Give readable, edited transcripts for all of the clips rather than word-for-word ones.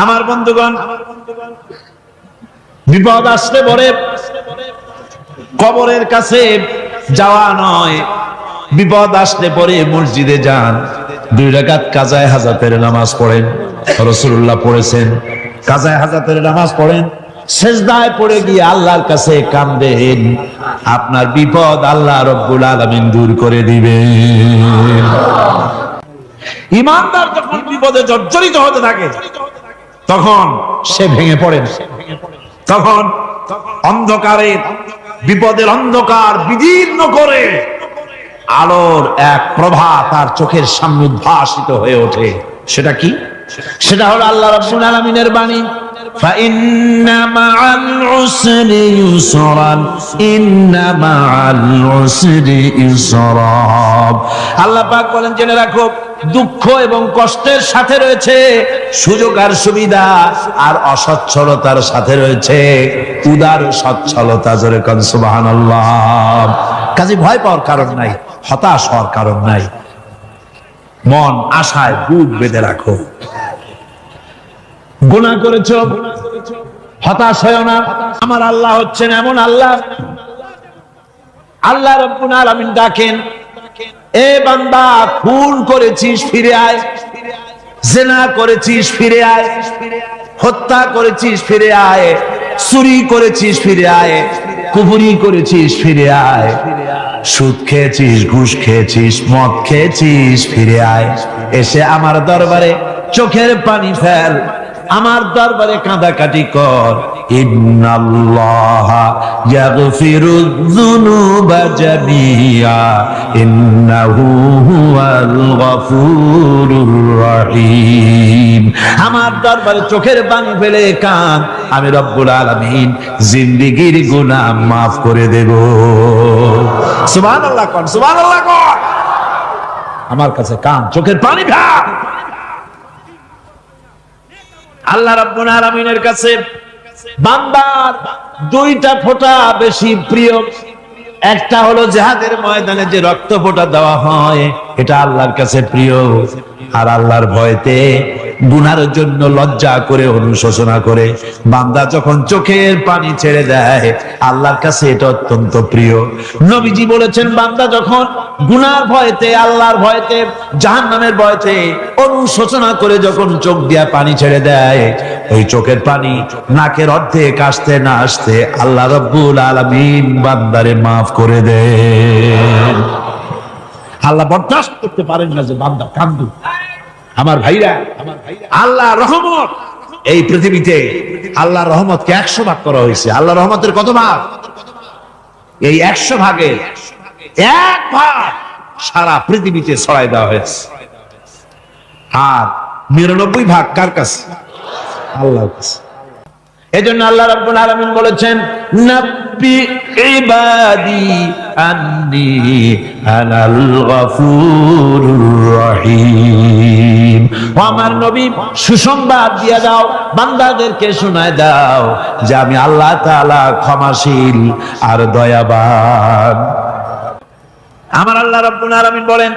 আমার বন্ধুগণ, বিপদ আসলে পরে কবরের কাছে যাওয়া নয়, বিপদ আসলে পরে মসজিদে যান, 2 রাকাত কাজায়ে হাজাতের নামাজ পড়েন। রাসূলুল্লাহ পড়েছেন, কাজায়ে হাজাতের নামাজ পড়েন, সিজদায় পড়ে গিয়ে আল্লাহর কাছে কাঁদেন, আপনার বিপদ আল্লাহ রাব্বুল আলামিন দূর করে দিবেন। ঈমানদার যখন বিপদে জর্জরিত হতে থাকে তখন সে ভেঙে পড়ে, তখন অন্ধকারে বিপদের অন্ধকার বিদীর্ণ করে আলোর এক প্রভা তার চোখের সামনে উদ্ভাসিত হয়ে ওঠে। সেটা কি? সেটা হলো আল্লাহ রাব্বুল আলামিনের বাণী, ফাইন্না মাআল উসরি ইউসরান, ইন্না মাআল উসরি ইউসরা। আল্লাহ পাক বলেন, জেনে রাখো, দুঃখ এবং কষ্টের সাথে রয়েছে সুযোগ আর সুবিধা, আর অসচ্ছলতার সাথে রয়েছে উদার সচ্ছলতা। জোরে কোন সুবহানাল্লাহ। কাজে ভয় পাওয়ার কারণ নাই, হতাশ হওয়ার কারণ নাই, মন আশায় বুক বেঁধে রাখো। গুনাহ করেছো, হতাশ হয়ো না। আমার আল্লাহ হচ্ছেন এমন আল্লাহ, আল্লাহ রাব্বুল আলামিন ডাকেন, এ বান্দা, খুন করেছিস ফিরে আয়, জিনা করেছিস ফিরে আয়, হত্যা করেছিস ফিরে আয়, চুরি করেছিস ফিরে আয়, কুফরি করেছিস ফিরে আয়, সুদ খেয়েছিস, ঘুষ খেয়েছিস, মদ খেয়েছিস ফিরে আয়, এসে আমার দরবারে চোখের পানি ফেল, আমার দরবারে কাঁদাকাটি কর। ইন্নাল্লাহা ইয়াগফিরুয যুনুবা জামিআ ইন্নাহু হুয়াল গফুরুর রহিম। আমার দরবারে চোখের পানি ফেলে কাঁদ, আমি রব্বুল আলামিন জিন্দেগীর গুনাহ মাফ করে দেব। সুবহানাল্লাহ কোন, সুবহানাল্লাহ কোন। আমার কাছে কাঁদ, চোখের পানি ফেল। আল্লাহ রাব্বুল আলামিনের কাছে বান্দার 2টা ফোঁটা বেশি প্রিয়। একটা হলো জিহাদের ময়দানে যে রক্ত ফোঁটা দেওয়া হয়, এটা আল্লাহর কাছে প্রিয়। আর আল্লাহর ভয়তে গুনার জন্য লজ্জা করে, অনুশোচনা করে বান্দা যখন চোখের পানি ছেড়ে দেয়, আল্লাহর কাছে এটা অত্যন্ত প্রিয়। নবীজি বলেছেন, বান্দা যখন গুনার ভয়তে, আল্লাহর ভয়তে, জাহান্নামের ভয়তে অনুশোচনা করে যখন চোখ দিয়া পানি ছেড়ে দেয়, ওই চোখের পানি নাকের অর্ধেক আসতে না আসতে আল্লাহ রাব্বুল আলামিন বান্দারে মাফ করে দেন। আল্লাহ বরদাস্ত করতে পারেন না যে বান্দা কান্দু। আমার ভাইরা, আল্লাহ রহমত, এই পৃথিবীতে আল্লাহর রহমতকে 100 ভাগ করা হয়েছে। আল্লাহ রহমতের কত ভাগ? এই 100 ভাগের 1 ভাগ সারা পৃথিবীতে ছড়াই দেওয়া হয়েছে। আর 99 ভাগ কার কাছে? আল্লাহর কাছে। এজন্য আল্লাহ রাব্বুল আলামিন বলেছেন, নাব্বি ইবাদি আন্নী আনাল গফুরুর রহিম। ও আমার নবী, সুসংবাদ দিয়ে দাও, বান্দাদেরকে শোনায় দাও যে আমি আল্লাহ তাআলা ক্ষমাশীল আর দয়াবান। আমার আল্লাহ রাব্বুল আলামিন বলেন,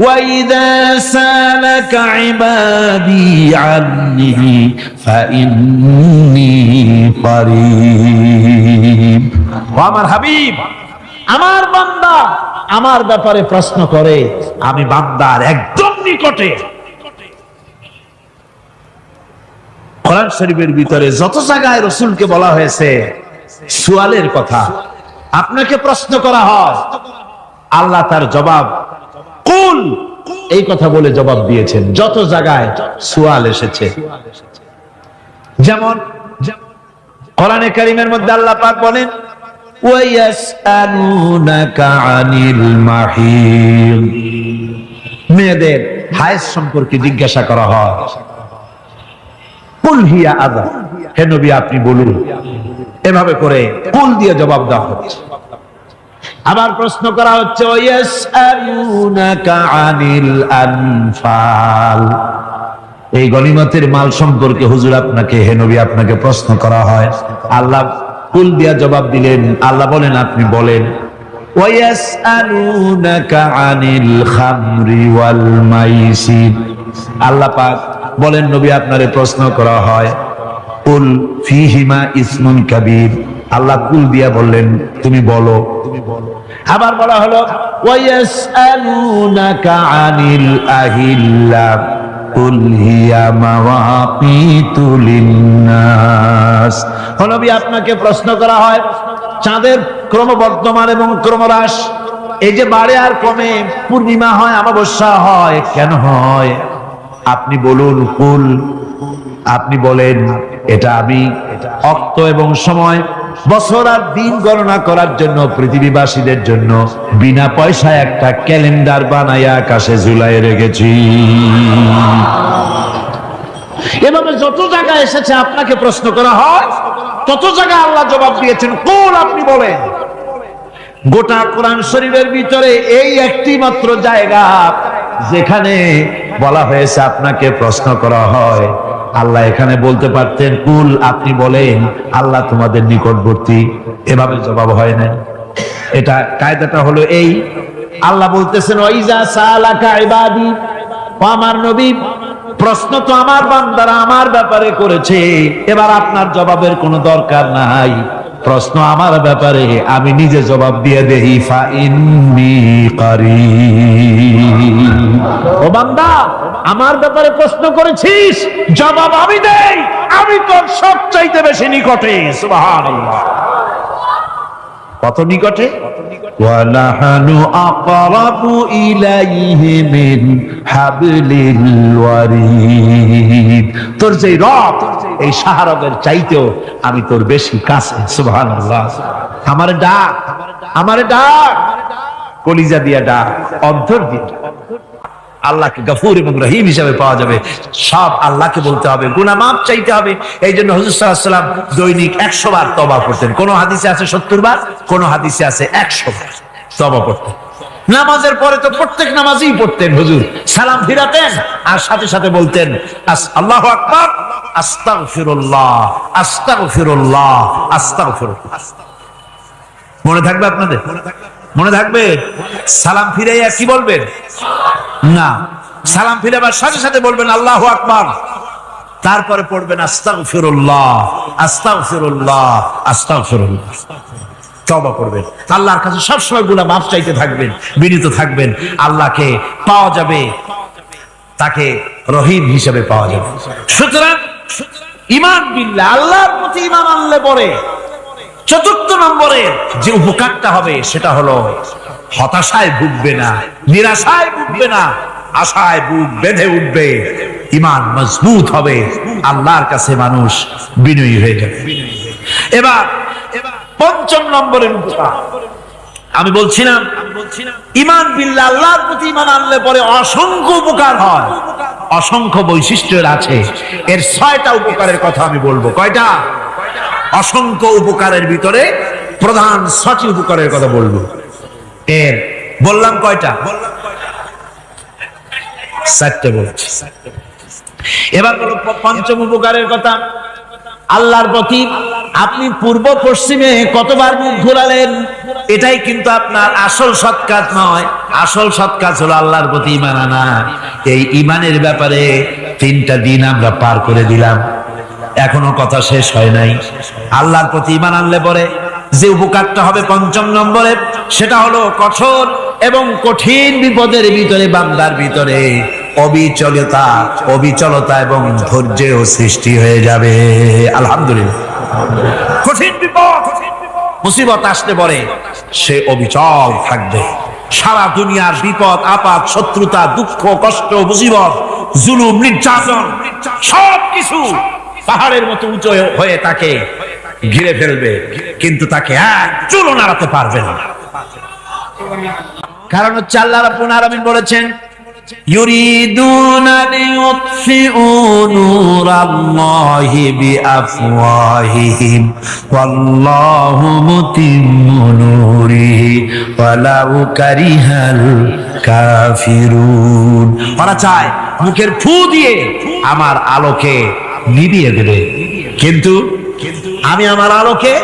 وَإِذَا سَأَلَكَ عِبَادِي عَنِّي فَإِنِّي قَرِيبٌ। আমার হাবিব, আমার বান্দা আমার ব্যাপারে প্রশ্ন করে, আমি বান্দার একদম নিকটে। কোরআন শরীফের ভিতরে যত জায়গায় রাসূলকে বলা হয়েছে সুয়ালের কথা, আপনাকে প্রশ্ন করা হয়, আল্লাহ তার জবাব কুল এই কথা বলে জবাব দিয়েছেন। যত জায়গায় সুয়াল এসেছে, যেমন কোরআনে কারীমের মধ্যে আল্লাহ পাক বলেন, ওয়ায়াসআলুনাকা আনিল মাহিদ। মেয়েদের হায়েজ সম্পর্কে জিজ্ঞাসা করা হয়, কুল হিয়া আযা, হে নবী আপনি বলুন। এভাবে করে কুল দিয়ে জবাব দেওয়া হচ্ছে। আবার প্রশ্ন করা হচ্ছে, ওয়ায়াসআলুনাকা আনিল আনফাল। এই গনিমতের মাল সম্পর্কে হুজুর আপনাকে, হে নবী আপনাকে প্রশ্ন করা হয়। আল্লাহ কুল দিয়া জবাব দিলেন। আল্লাহ বলেন আপনি বলেন। ওয়ায়াসআলুনাকা আনিল খামরি ওয়াল মাইসির। আল্লাহ পাক বলেন নবী আপনারে প্রশ্ন করা হয় কুল ফীহিমা ইসমুন কাবীর, আল্লাহ কুল দিয়া বললেন তুমি বলো। আবার বলা হলো ওয়ায়াসআলুনাকা আনিল আহিল্লা কুল হিয়া মাওয়াকিতু লিন্নাস। নবী আপনাকে প্রশ্ন করা হয় চাঁদের ক্রমবর্ধমান এবং ক্রমহ্রাস, এই যে বাড়ে আর কমে, পূর্ণিমা হয় অমাবস্যা হয়, কেন হয়? আপনি বলুন কুল, আপনি বলেন এটা আমি অক্ত এবং সময়, বছর আর দিন গণনা করার জন্য পৃথিবীবাসীদের জন্য বিনা পয়সায় একটা ক্যালেন্ডার বানাইয়া আকাশে ঝুলাই রেখেছি। এভাবে যত জায়গায় এসেছে আপনাকে প্রশ্ন করা হয়, তত জায়গায় আল্লাহ জবাব দিয়েছেন কুল, আপনি বলেন। গোটা কোরআন শরীফের ভিতরে এই একটি মাত্র জায়গা যেখানে বলা হয়েছে আপনাকে প্রশ্ন করা হয়, আল্লাহ এখানে বলতে পারতেন কুল, আপনি বলেন, আল্লাহ তোমাদের নিকটবর্তী, এভাবে জবাব হয় না। এটা কায়দাটা হলো এই, আল্লাহ বলতেছেন ওয়াইজা সালাকা ইবাদি, ও আমার নবী, প্রশ্ন তো আমার বান্দারা আমার ব্যাপারে করেছে, এবার আপনার জবাবের কোনো দরকার নাই, প্রশ্ন আমার ব্যাপারে, আমি নিজে জবাব দিয়ে দেই। ফা ইন্নী কারীব, ও বান্দা আমার ব্যাপারে প্রশ্ন করেছিস, জবাব আমি দেই, আমি তোর সবচাইতে বেশি নিকটে। সুবহানাল্লাহ, কত নিকটে? ওয়া নাহনু আকরাবু ইলাইহি মিন হাবলিল ওয়ারিদ, তোর যে রব, এই শাহরগের চাইতেও আমি তোর বেশি কাছে। সুবহানাল্লাহ, আমারে ডাক, আমারে ডাক, কলিজা দিয়া ডাক, অন্তর দিয়ে আল্লাহকে গফুর এবং রহিম হিসাবে পাওয়া যাবে। সব আল্লাহকে বলতে হবে, গুনাহ মাফ চাইতে হবে। এই জন্য হুজুর সাল্লাল্লাহু আলাইহি ওয়াসাল্লাম দৈনিক 100 বার তওবা করতেন। কোন হাদিসে আছে 70 বার, কোন হাদিসে আছে 100 বার তওবা করতেন। নামাজের পরে তো প্রত্যেক নামাজই পড়তেন হুজুর, সালাম ফিরাতেন আর সাথে সাথে বলতেন আল্লাহু আকবার, আস্তাগফিরুল্লাহ, আস্তাগফিরুল্লাহ, আস্তাগফিরুল্লাহ। মনে থাকবে আপনাদের? মনে থাকবে? সালাম ফিরাইয়া কি বলবেন? না, সালাম ফিরাবার সাথে সাথে বলবেন আল্লাহু আকবার, তারপরে পড়বেন আস্তাগফিরুল্লাহ, আস্তাগফিরুল্লাহ, আস্তাগফিরুল্লাহ। তওবা করবেন, আল্লাহর কাছে সব সময় গুনাহ মাফ চাইতে থাকবেন, বিনীত থাকবেন, আল্লাহকে পাওয়া যাবে, তাকে রহিম হিসেবে পাওয়া যাবে। সুতরাং ঈমান বিল্লাহ, আল্লাহর প্রতি ঈমান আনলে পরে চতুর্থ নম্বরে যে উপকারটা হবে সেটা হলো হতাশায় ভুগবে না, নিরাশায় ভুগবে না, আশায় বুক বেঁধে উঠবে, ঈমান মজবুত হবে, আল্লাহর কাছে মানুষ বিনয়ী হয়ে যাবে। এবার পঞ্চম নম্বরের উপকার আমি বলছিলাম, ঈমান বিল্লাহ, আল্লাহর প্রতি ঈমান আনলে পরে অসংখ্য উপকার হয়, অসংখ্য বৈশিষ্ট্যের আছে। এর 6টা উপকারের কথা আমি বলবো। কয়টা? অসংখ্য উপকারের ভিতরে প্রধান 6টি উপকারের কথা বলবো। এর বললাম কয়টা? 4টে বলছি। এবার বলো পঞ্চম উপকারের কথা। আল্লাহর প্রতি আপনি পূর্ব পশ্চিমে কতবার মুখ ঘোরালেন, এটাই কিন্তু আপনার আসল সৎ কাজ নয়। আসল সৎ কাজ হলো আল্লাহর প্রতি ঈমান আনা। এই ঈমানের ব্যাপারে 3টা দিন আমরা পার করে দিলাম, এখনো কথা শেষ হয় নাই। আল্লাহর প্রতি ঈমান আনলে পরে যে উপকারটা হবে পঞ্চম নম্বরে, সেটা হলো কঠোর এবং কঠিন বিপদের ভিতরে বান্দার ভিতরে অবিচলতা এবং ধৈর্যের সৃষ্টি হয়ে যাবে। আলহামদুলিল্লাহ, কঠিন বিপদ মুসিবত আসলে পরে সে অবিচল থাকবে। সারা দুনিয়ার বিপদ আপদ, শত্রুতা, দুঃখ, কষ্ট, মুসিবত, জুলুম, নির্যাতন সবকিছু পাহাড়ের মতো উঁচু হয়ে তাকে ঘিরে ফেলবে, কিন্তু তাকে এক চুলও নাড়াতে পারবে না। কারণ হচ্ছে আল্লাহ রাব্বুল আলামিন বলেছেন ইউরিদুনা লিইউতফিউ নূরাল্লাহি বিআফওয়াহিহিম ওয়াল্লাহু মুতিম্মু নূরিহি ওয়ালাউ কারিহাল কাফিরুন। ওরা চায় মুখের ফু দিয়ে আমার আলোকে নিভিয়ে দেবে, কিন্তু আমি আমার আলোকে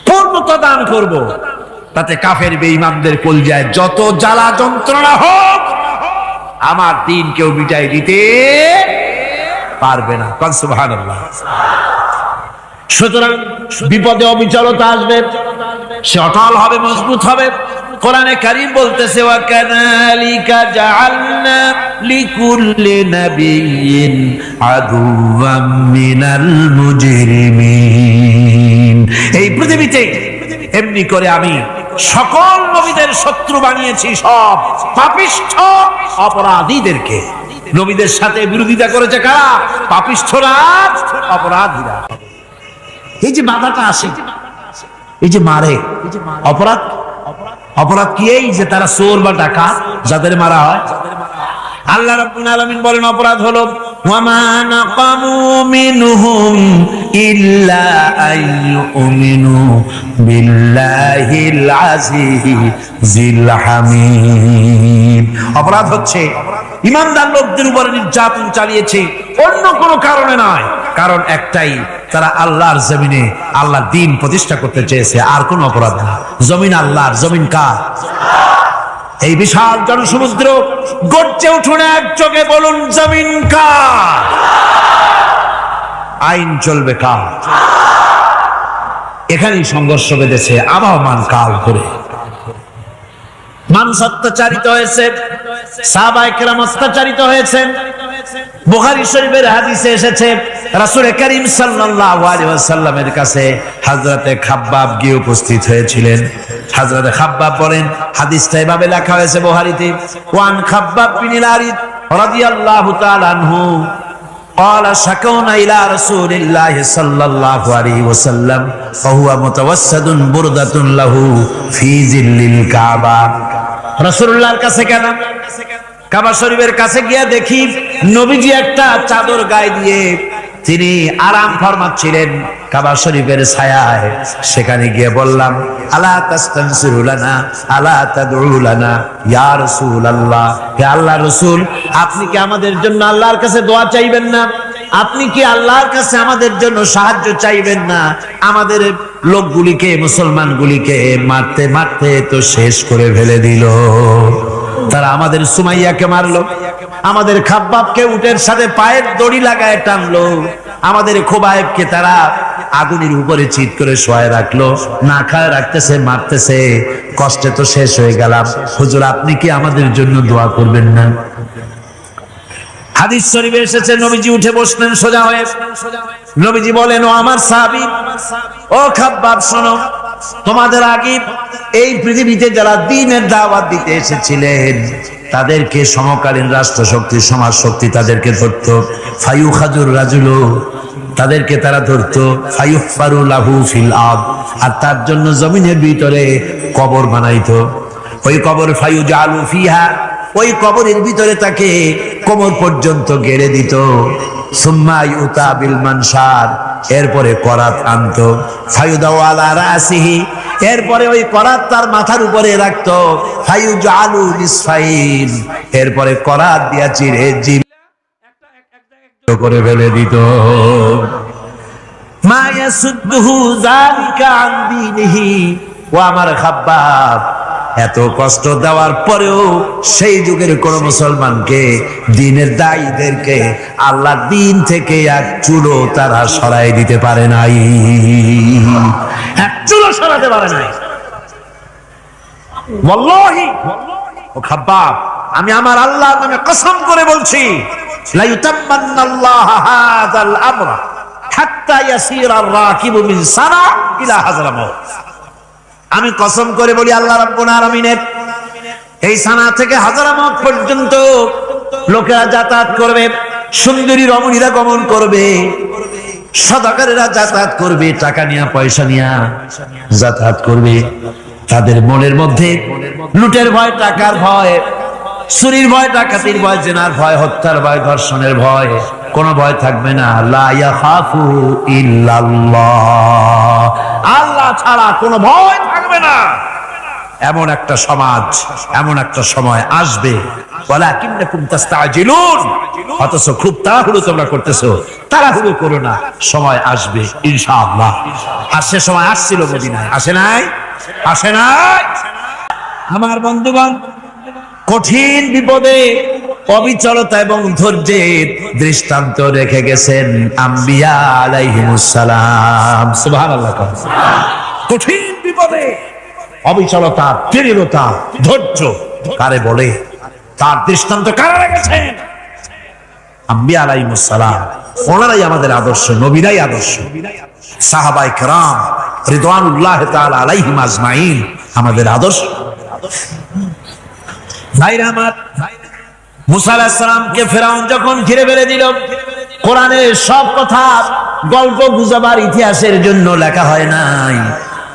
পূর্ণতা দান করব। তাতে কাফের বেঈমানদের কলজায় যত জ্বালা যন্ত্রণা হোক, আমার দিন কেউ মিটাই দিতে পারবে না। সুবহানাল্লাহ। সুতরাং বিপদে অবিচলতা আসবে, সে অটল হবে, মজবুত হবে। কোরআনে কারীম বলতেছে ওয়া কাযালিকা জাআলনা লিকুল্লি নাবিয়্যিন আদুওয়াম মিনাল মুজরিমিন। এই পৃথিবীতে এমনি করে আমি সকল নবীদের শত্রু বানিয়েছি, সব পাপিষ্ঠ অপরাধীদেরকে। নবীদের সাথে বিরোধিতা করেছে কারা? পাপিষ্ঠরা, অপরাধীরা। এই যে বাধাটা আসে, এই যে মারে, অপরাধ অপরাধ কি? এই যে তারা চোর বা ডাকাত যাদের মারা হয়। আল্লাহ রাব্বুল আলামিন বলেন অপরাধ হলো ওয়ামা নাকামু মিনহুম ইল্লা আইয়ুমিনু বিল্লাহিল আজিজিল হামিদ। অপরাধ হচ্ছে ঈমানদার লোকদের উপরে নির্যাতন চালিয়েছে, অন্য কোনো কারণে নয়। কারণ একটাই, তারা আল্লাহর জমিনে আল্লাহর দ্বীন প্রতিষ্ঠা করতে চেয়েছে, আর কোনো অপরাধ না। জমিন আল্লাহর, জমিন কার? এই বিশাল জনসমুদ্র গর্জে উঠুন এক চোখে, বলুন জমিন কার? আইন চলবে কার? এখানেই সংঘর্ষ বেঁধেছে আবহমান কাল ধরে। মানুষ অত্যাচারিত হয়েছে, সাহাবায়ে কেরাম অত্যাচারিত হয়েছেন। বুখারী শরীফের হাদিসে এসেছে রাসূল করিম সাল্লাল্লাহু আলাইহি ওয়াসাল্লামের কাছে হযরতে খাব্বাব গিয়ে উপস্থিত হয়েছিলেন। হযরতে খাব্বাব বলেন, হাদিসটা এভাবে লেখা হয়েছে বুখারীতে, ওয়ান খাব্বাব বিন আরিদ রাদিয়াল্লাহু তাআলা আনহু قال شكونا إلى رسول الله صلى الله عليه وسلم وهو متوسد بردة له في ظل الكعبة। রাসূলুল্লাহর কাছে কেন? কাবা শরীফের কাছে গিয়ে দেখি নবীজি একটা চাদর গায়ে দিয়ে তিনি আরাম ফরমাচ্ছিলেন কাবা শরীফের ছায়ায়। সেখানে গিয়ে বললাম, আলা তাস্তানসিরু লানা আলা তাদউ লানা ইয়া রাসূলুল্লাহ, হে আল্লাহর রাসূল, আপনি কি আমাদের জন্য আল্লাহর কাছে দোয়া চাইবেন না? আপনি কি আল্লাহর কাছে আমাদের জন্য সাহায্য চাইবেন না? আমাদের লোকগুলিকে, মুসলমানগুলিকে মারতে মারতে তো শেষ করে ফেলে দিল। তারা আমাদের সুমাইয়াকে মারলো, আমাদের খাব্বাবকে উটের সাথে পায়ের দড়ি লাগায় টানলো, আমাদের খোবায়েবকে তারা আগুনের উপরে চিৎ করে শোয়ায় রাখলো, না খায় রাখতেছে, মারতেছে। কষ্টে তো শেষ হয়ে গেলাম, হুজুর আপনি কি আমাদের জন্য দোয়া করবেন না? হাদিস শরীফে এসেছে নবীজি উঠে বসলেন সোজা হয়ে। নবীজি বলেন, ও আমার সাহাবী, ও খাব্বাব শোনো, তোমাদের আগে এই পৃথিবীতে যারা দ্বীনের দাওয়াত দিতে এসেছিলেন তাদেরকে সমকালীন রাষ্ট্রশক্তি, সমাজ শক্তি তাদেরকে ধরতো। ফায়ুখাজুর রাজুলু, তাদেরকে তারা ধরতো। ফায়ুফারু লাহু ফিল আরদ, আর তার জন্য জমিনের ভিতরে কবর বানাইতো। ওই কবর ফায়ুজালু ফিহা, ওই কবরের ভিতরে তাকে কোমর পর্যন্ত গেড়ে দিত। সুম্মা ইউতা বিল মানশার, এরপরে করাত আনতো। ফায়ুদাউ আলা রাসিহি, এরপরে ওই করাত তার মাথার উপরে রাখতো। ফায়ুজালু নিসফাইন, এরপরে করাত দিয়া চিরে জিল করে ফেলে দিত। মা ইয়াসুদ্দুহু যালিকা আন দীনিহি, ও আমার খাব্বাব, এত কষ্ট দেওয়ার পরেও সেই যুগের কোন মুসলমানকে, দ্বীনের দায়ীদেরকে আল্লাহর দ্বীন থেকে এক চুলো তারা সরাই দিতে পারে নাই, এক চুলো সরাতে পারে নাই। ওয়াল্লাহি, ও খাব্বাব, আমি আমার আল্লাহর নামে কসম করে বলছি, লা ইউতাম্মান্নাল্লাহু হাযাল আমরা হাত্তা ইয়াসীরা আর-রাকিবু মিন সানা ইলা হাযরামাউত। আমি কসম করে বলি, আল্লাহ রাব্বুল আলামিনের এই সানা থেকে হাজারামাউত পর্যন্ত লোকেরা যাতায়াত করবে, সুন্দরী রমণীরা গমন করবে, সদাগরেরা যাতায়াত করবে, টাকা নিয়ে পয়সা নিয়ে যাতায়াত করবে। তাদের মনের মধ্যে লুটের ভয়, টাকার ভয়, চুরির ভয়, ডাকাতির ভয়, জেনার ভয়, হত্যার ভয়, ধর্ষণের ভয়, কোন ভয় থাকবে না। লা ইয়াখাফু ইল্লাল্লাহ, আল্লাহ ছাড়া কোনো ভয় থাকবে না। এমন একটা সমাজ, এমন একটা সময় আসবে, ওয়ালাকিন্নাকুম তাস্তাজিলুন, অথচ খুব তাড়াহুড়ো তোমরা করতেছো। তাড়াহুড়ো করো না, সময় আসবে ইনশাআল্লাহ। আর সে সময় আসছিল মদিনায়, আসে নাই? আসে নাই? আমার বন্ধুগণ, কঠিন বিপদে অবিচলতা এবং ধৈর্যের দৃষ্টান্ত রেখে গেছেন আম্বিয়া আলাইহিমুস সালাম। সুবহানাল্লাহ। কঠিন বিপদে অবিচলতা, দৃঢ়তা, ধৈর্য কারে বলে, তার দৃষ্টান্ত কারা রেখেছেন? আম্বিয়া আলাইহিমুস সালাম। ওনারাই আমাদের আদর্শ, নবীরাই আদর্শ। সাহাবায়ে কেরাম রিদওয়ানুল্লাহ তাআলা আলাইহিম আজমাইন আমাদের আদর্শ। ভাইরা আমার, মুসা আলাইহিস সালামকে ফেরাউন যখন ঘিরে ফেলে দিল, কোরআনের সব কথা গল্প গুজবার ইতিহাসের জন্য লেখা হয় নাই।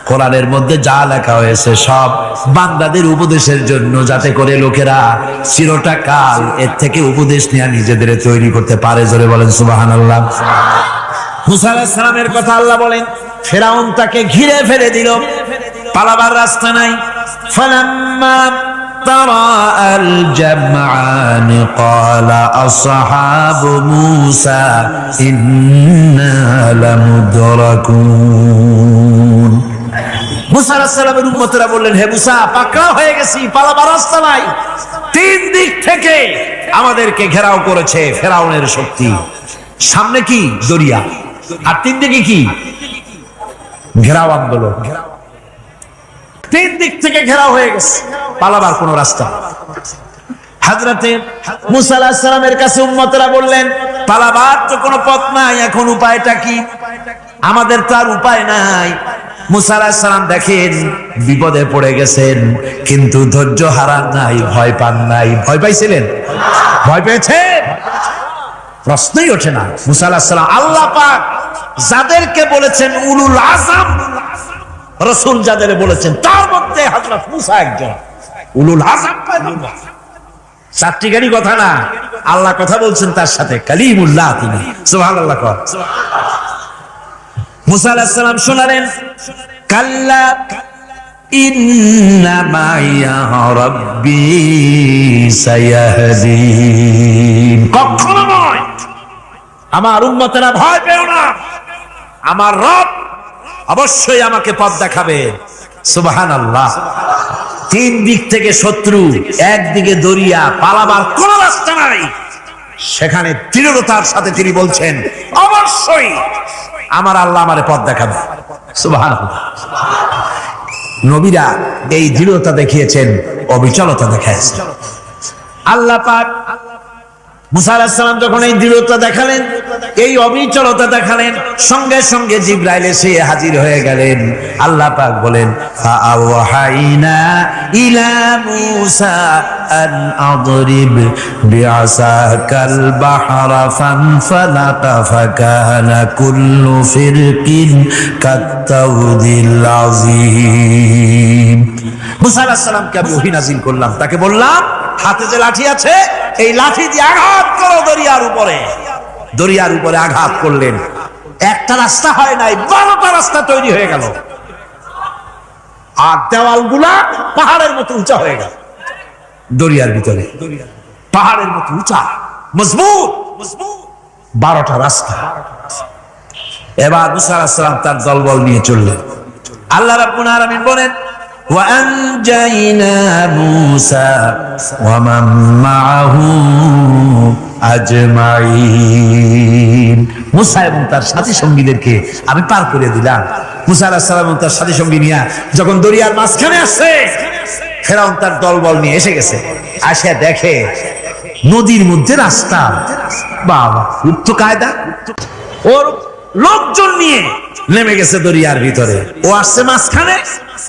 কোরআনের মধ্যে যা লেখা হয়েছে সব বান্দাদের উপদেশের জন্য, যাতে করে লোকেরা চিরটা কাল এর থেকে উপদেশ নিয়ে নিজেদের তৈরি করতে পারে। জোরে বলেন সুবহানাল্লাহ। মুসা আলাইহিস সালামের কথা আল্লাহ বলেন, ফেরাউন তাকে ঘিরে ফেলে দিল, পালাবার রাস্তা নাই। ফালাম্মা ترى الجمعان قال أصحاب موسى إنا لمدركون। মুসা আলাইহিস সালামের উম্মতরা বললেন, হে মুসা, পাকড়াও হয়ে গেছি, পালাবার রাস্তা নাই। তিন দিক থেকে আমাদেরকে ঘেরাও করেছে ফেরাউনের শক্তি। সামনে কি? দরিয়া, আর তিন দিকে কি? ঘেরাও আন্দোলন। তিন দিক থেকে ঘেরাও হয়ে গেছে, পালাবার কোন রাস্তা। হযরতে মুসা আলাইহিস সালামের কাছে উম্মতরা বললেন, পালাবার তো কোনো পথ নাই, এখন উপায়টা কি? আমাদের তো আর উপায় নাই। মুসা আলাইহিস সালাম দেখেন বিপদে পড়ে গেছেন, কিন্তু ধৈর্য হারান নাই, ভয় পান নাই। ভয় পাইছিলেন? ভয় পেয়েছেন? প্রশ্নই ওঠে না। মুসা আলাইহিস সালাম, আল্লাহ পাক যাদেরকে বলেছেন উলুল আযম রাসূল, যাদের বলেছেন তার মধ্যে হযরত মুসা একজন উলুল আযম পয়গম্বর। চারটি গাড়ি কথা না, আল্লাহ কথা বলছেন তার সাথে, কালিমুল্লাহ তিনি। সুবহানাল্লাহ। মুসা আলাইহিস সালাম শোনালেন, কাল্লা ইন্না মাইয়া রাব্বি সায়াহদিন। কখনো নয়, আমার উম্মতেরা ভয় পেও না, আমার রব অবশ্যই আমাকে পথ দেখাবে। সুবহানাল্লাহ। তিন দিক থেকে শত্রু, একদিকে দরিয়া, পালাবার কোন রাস্তা নাই। সেখানে দৃঢ়তার সাথে তিনি বলছেন, অবশ্যই আমার আল্লাহ আমারে পথ দেখাবে। সুবহানাল্লাহ। নবীরা এই দৃঢ়তা দেখিয়েছেন, অবিচলতা দেখাইছেন। আল্লাহ পাক মুসা আলাইহিস সালাম যখন এই দৃঢ়তা দেখালেন, এই অবিচলতা দেখালেন, সঙ্গে সঙ্গে জিবরাইল এসে হাজির হয়ে গেলেন। আল্লাহ পাক বলেন, ফাআওহাইনা ইলা মুসা আন আদরিব বিআসাকাল বাহরা ফানফালাকা ফাকানা কুল্লু ফিরকিন কাত্তাউদিল আযীম। মুসা আলাইহিস সালামকে আমি ওহী নাযিল করলাম, তাকে বললাম, হাতে যে লাঠি আছে, এই লাঠি দিয়ে আঘাত করো দরিয়ার উপরে। দরিয়ার উপরে আঘাত করলেন, একটা রাস্তা হয় নাই, 12টা রাস্তা তৈরি হয়ে গেল। আর দেওয়ালগুলা পাহাড়ের মতো উঁচা হয়ে গেল। দরিয়ার ভিতরে পাহাড়ের মতো উঁচা, মজবুত 12টা রাস্তা। এবার মুসা আলাইহিস সালাম তার দলবল নিয়ে চললেন। আল্লাহ রাব্বুল আলামিন বলেন, وأنجينا موسى ومن معه أجمعين। মুসা এবং তার সাথী সঙ্গীদেরকে আমি পার করে দিলাম। মুসা আলাইহিস সালাম এবং তার সাথী সঙ্গী নিয়ে যখন দরিয়ার মাঝখানে আসছে, ফেরাউন তার দলবল নিয়ে এসে গেছে। আসে দেখে নদীর মধ্যে রাস্তা। বাবা, উক্ত কায়দা। ওর লোকজন নিয়ে নেমে গেছে দরিয়ার ভিতরে। ও আসছে মাঝখানে,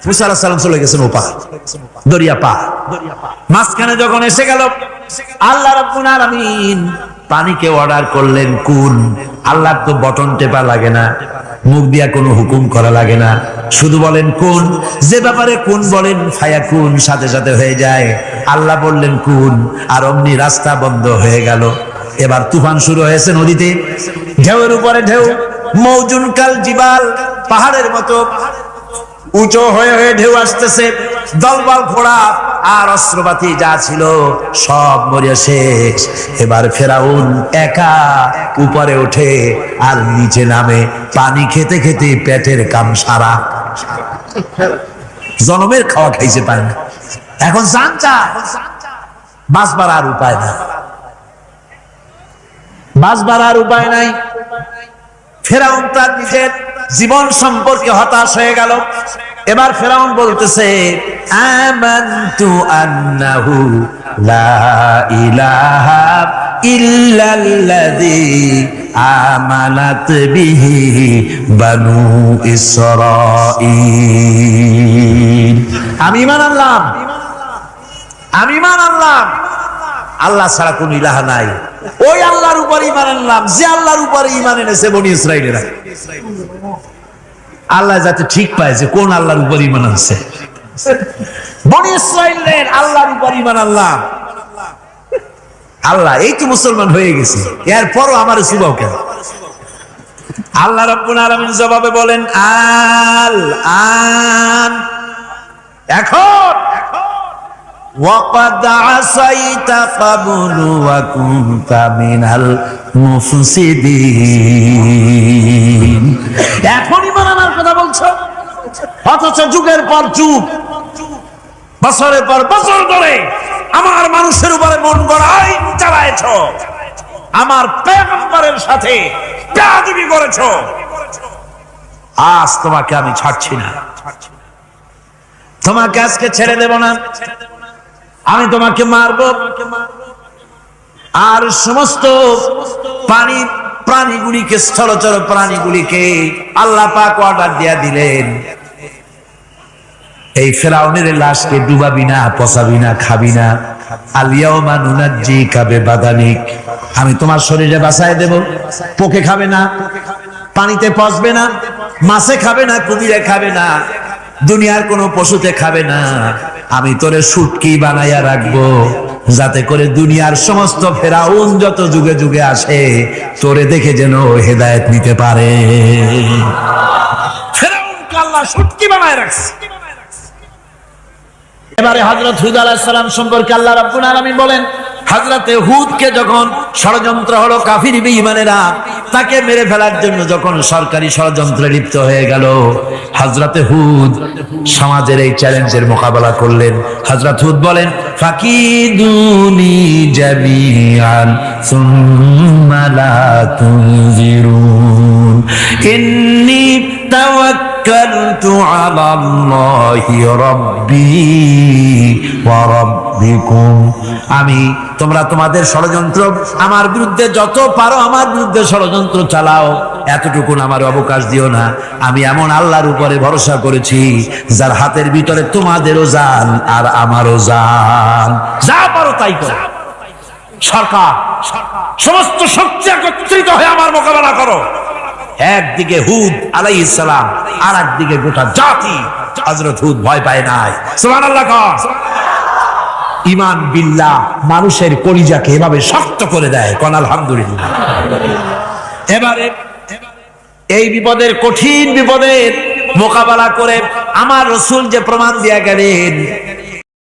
মুসা আলাইহিস সালাম চলে গেছেন ওপার, দরিয়া পার। মাঝখানে যখন এসে গেল, আল্লাহ রাব্বুল আলামিন পানিকে অর্ডার করলেন কুন। আল্লাহর তো বটন টেপা লাগে না, মুখ দিয়া কোনো হুকুম করা লাগে না, শুধু বলেন কুন। যে ব্যাপারে কুন বলেন ফায়াকুন, সাথে সাথে হয়ে যায়। আল্লাহ বললেন কুন, আর অমনি রাস্তা বন্ধ হয়ে গেল। এবার তুফান শুরু হয়েছে নদীতে, ঢেউয়ের উপরে ঢেউ, মৌজুন কাল জিবাল, পাহাড়ের মতো উঁচু হয়ে হয়ে ঢেউ আসতেছে। দলবল ঘোড়া আর অস্ত্রপাতি যা ছিল সব মরিয়া শেষ। এবার ফেরাউন একা উপরে ওঠে আর নিচে নামে, পানি খেতে খেতে পেটের কাম সারা। জনমের খাওয়া খাইছে পানি, এখন জান চা, বাঁচবার আর উপায় না। বাঁচবার আর উপায় নাই। ফেরাউন তার নিজের জীবন সম্পর্কে হতাশ হয়ে গেল। এবার ফেরাউন বলতেছে, আমানতু আন্নাহু লা ইলাহা ইল্লাল্লাযী আমানাত বিহি বানু ইসরাঈল। আমি ঈমান আনলাম, আমি ঈমান আনলাম আল্লাহ ছাড়া কোন ইলাহা নাই। ওই আল্লাহর উপর ঈমান আনলাম যে আল্লাহর উপর ঈমান এনেছে বনি ইসরাঈলেরা। আল্লাহ যাতে ঠিক পায় যে কোন আল্লাহর উপর ঈমান আনছে। বনি ইসরাঈলের আল্লাহর উপর ঈমান আনলাম। আল্লাহ এই তো মুসলমান হয়ে গেছে, এরপরও আমার সুবাও কেন? আল্লাহ রাব্বুল আলামিন জবাবে বলেন, আল আন, এখন ওয়াকাদ আসাইতা ক্বাবলু ওয়া কুনতা মিনাল মুফসিদিন। এখন ঈমান আনার কথা বলছো, অথচ যুগের পর যুগ, বছরের পর বছর ধরে আমার মানুষের উপরে মন গড়া আইন চালায়েছো, আমার পয়গম্বরের সাথে বেয়াদবি করেছো। আজ তোমাকে আমি ছাড়ছি না, তোমাকে আজকে ছেড়ে দেব না, আমি তোমাকে মারব। আর সমস্ত প্রাণীগুলিকে, স্থলচর প্রাণীগুলিকে আল্লাহ পাক অর্ডার দিয়া দিলেন, এই ফেরাউনের লাশকে ডুবাবি না, পচাবি না, খাবি না। আলিয়াউমা নুনাজ্জিকা বিবাদানিক, আমি তোমার শরীরে বাঁচায় দেব। পোকে খাবে না, পানিতে পচবে না, মাছে খাবে না, কুমিরে খাবে না, দুনিয়ার কোনো পশুতে খাবে না। আমি তোরে শুটকি বানাইয়া রাখবো, যাতে করে দুনিয়ার সমস্ত ফেরাউন যত যুগে যুগে আসে তোরে দেখে যেন হেদায়েত নিতে পারে। ফেরাউনকে আল্লাহ শুটকি বানায় রাখছে। এবারে হযরত হুদ আলাইহিস সালাম সম্পর্কে আল্লাহ রাব্বুল আলামিন বলেন, হযরতে হুদকে যখন ষড়যন্ত্র হলো, কাফির বেঈমানেরা তাকে মেরে ফেলার জন্য যখন সরকারি ষড়যন্ত্রে লিপ্ত হয়ে গেল, হযরতে হুদ সমাজের এই চ্যালেঞ্জের মোকাবেলা করলেন। হযরত হুদ বলেন, ফাকিদুনি জামিআন সুম্মা লা তুনজিরুন ইন্নী তাওয়াক্কালতু আলাল্লাহি রাব্বি ওয়া রাব্বিকুম। আমি, তোমরা তোমাদের ষড়যন্ত্র আমার বিরুদ্ধে যত পারো আমার বিরুদ্ধে ষড়যন্ত্র চালাও, এতটুকু আমার অবকাশ দিও না। আমি এমন আল্লাহর উপরে ভরসা করেছি যার হাতের ভিতরে তোমাদেরও জান আর আমারও জান। যা পারো তাই করো। সরকার, সমস্ত শক্তি একত্রিত হয়ে আমার মোকাবেলা করো। একদিকে হুদ আলাইহিস সালাম, আর একদিকে গোটা জাতি। হযরত হুদ ভয় পায় নাই। সুবহানাল্লাহ। ঈমান বিল্লাহ মানুষের কলিজাকে এভাবে শক্ত করে দেয়, কোন আলহামদুলিল্লাহ। এবারে এই বিপদের, কঠিন বিপদের মোকাবেলা করে আমার রাসূল যে প্রমাণ দিয়া গেলেন,